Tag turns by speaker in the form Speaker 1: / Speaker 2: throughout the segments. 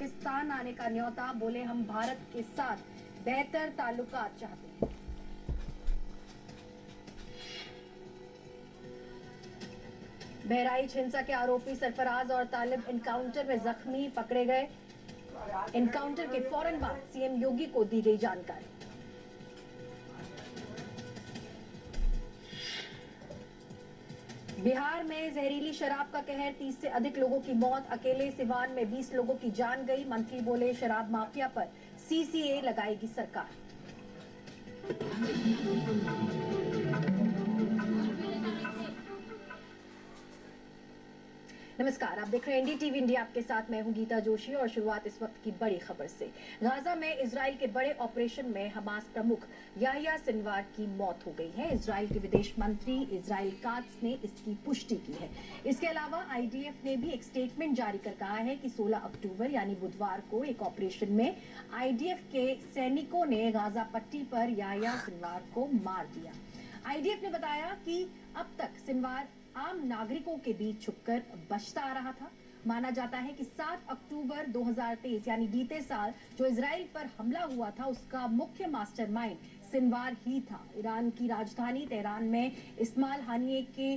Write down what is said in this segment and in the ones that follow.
Speaker 1: पाकिस्तान आने का न्योता, बोले हम भारत के साथ बेहतर ताल्लुकात चाहते हैं। बहराइच हिंसा के आरोपी सरफराज और तालिब एनकाउंटर में जख्मी पकड़े गए। एनकाउंटर के फौरन बाद सीएम योगी को दी गई जानकारी। बिहार में जहरीली शराब का कहर, 30 से अधिक लोगों की मौत। अकेले सिवान में 20 लोगों की जान गई। मंत्री बोले शराब माफिया पर सीसीए लगाएगी सरकार। नमस्कार, आप देख रहे हैं एनडीटीवी इंडिया। आपके साथ मैं हूं गीता जोशी और शुरुआत इस वक्त की बड़ी खबर से। गाजा में इजराइल के बड़े ऑपरेशन में हमास प्रमुख याह्या सिनवार की मौत हो गई है। इजराइल के विदेश मंत्री इजराइल कात्स ने इसकी पुष्टि की है। इसके अलावा आईडीएफ ने भी एक स्टेटमेंट जारी कर कहा है कि 16 अक्टूबर यानी बुधवार को एक ऑपरेशन में आईडीएफ के सैनिकों ने गाजा पट्टी पर याह्या सिनवार को मार दिया। आईडीएफ ने बताया कि अब तक सिनवार आम नागरिकों के बीच छुपकर बचता आ रहा था। माना जाता है कि 7 अक्टूबर 2023 यानी बीते साल जो इजराइल पर हमला हुआ था उसका मुख्य मास्टरमाइंड सिनवार ही था। ईरान की राजधानी तेहरान में इस्माइल हानिये के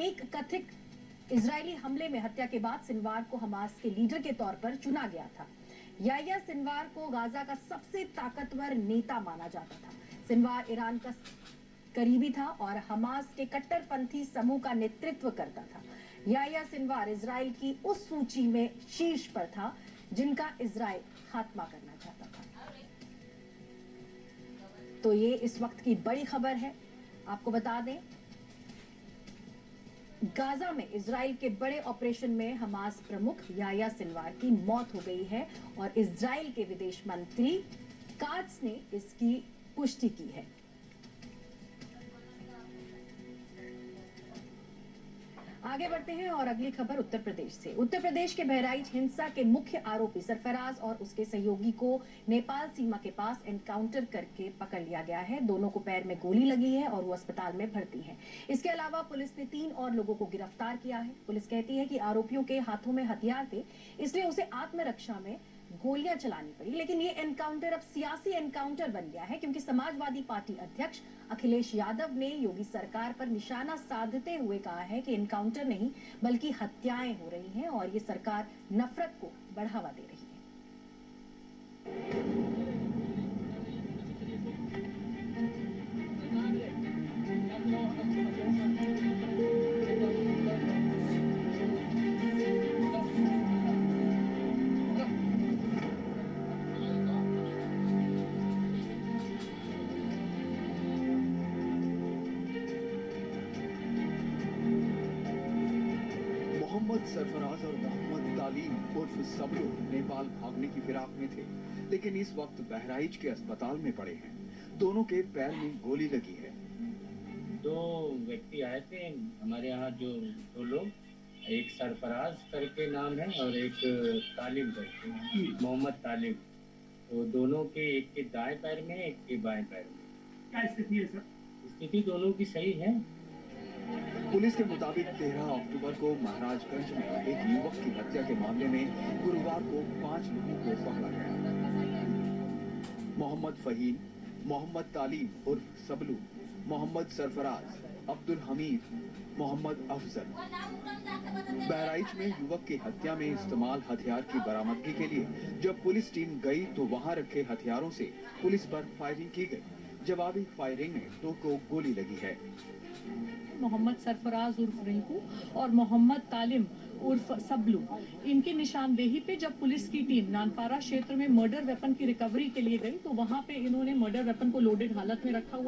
Speaker 1: एक कथित इजरायली हमले में हत्या के बाद सिनवार को हमास के लीडर के तौर पर चुना गया था। याह्या सिनवार को गाजा का सबसे ताकतवर नेता माना जाता था। सिनवार ईरान का करीबी था और हमास के कट्टरपंथी समूह का नेतृत्व करता था। याह्या सिनवार इजराइल की उस सूची में शीर्ष पर था जिनका इजराइल खात्मा करना चाहता था। तो ये इस वक्त की बड़ी खबर है। आपको बता दें, गाजा में इजराइल के बड़े ऑपरेशन में हमास प्रमुख याह्या सिनवार की मौत हो गई है और इजराइल के विदेश मंत्री कात्स ने इसकी पुष्टि की है। आगे बढ़ते हैं और अगली खबर उत्तर प्रदेश से। उत्तर प्रदेश के बहराइच हिंसा के मुख्य आरोपी सरफराज और उसके सहयोगी को नेपाल सीमा के पास एनकाउंटर करके पकड़ लिया गया है। दोनों को पैर में गोली लगी है और वो अस्पताल में भर्ती हैं। इसके अलावा पुलिस ने 3 और लोगों को गिरफ्तार किया है। पुलिस कहती है कि आरोपियों के हाथों में हथियार थे, इसलिए उसे आत्मरक्षा में गोलियां चलानी पड़ी। लेकिन ये एनकाउंटर अब सियासी एनकाउंटर बन गया है, क्योंकि समाजवादी पार्टी अध्यक्ष अखिलेश यादव ने योगी सरकार पर निशाना साधते हुए कहा है कि एनकाउंटर नहीं बल्कि हत्याएं हो रही हैं और ये सरकार नफरत को बढ़ावा दे रही है।
Speaker 2: मोहम्मद सरफराज और मोहम्मद तालीम उर्फ सबलू नेपाल भागने की फिराक में थे, लेकिन इस वक्त बहराइच के अस्पताल में पड़े हैं। दोनों के पैर में गोली लगी है।
Speaker 3: 2 व्यक्ति आए थे हमारे यहाँ, जो 2 लोग, एक सरफराज करके नाम है और एक तालिम करके, मोहम्मद तालिम। तो दोनों के, एक के दाएं पैर में एक के बाएं पैर में।
Speaker 4: क्या स्थिति है सर?
Speaker 3: स्थिति दोनों की सही है।
Speaker 2: पुलिस के मुताबिक 13 अक्टूबर को महाराजगंज में एक युवक की हत्या के मामले में गुरुवार को 5 लोगों को पकड़ा गया। मोहम्मद फहीम, मोहम्मद तालीम उर्फ सबलू, मोहम्मद सरफराज, अब्दुल हमीद, मोहम्मद अफजल। बहराइच में युवक की हत्या में इस्तेमाल हथियार की बरामदगी के लिए जब पुलिस टीम गई तो वहां रखे हथियारों से पुलिस पर फायरिंग की गई। जवाबी फायरिंग में 2 को गोली लगी है।
Speaker 4: मोहम्मद सरफराज उर्फ रिंकू और मोहम्मद तालिम उर्फ सबलू, इनकी निशानदेही पे जब पुलिस की टीम नानपारा क्षेत्र में मर्डर वेपन की रिकवरी के लिए गई तो वहां पे इन्होंने मर्डर वेपन को लोडेड हालत में रखा हुआ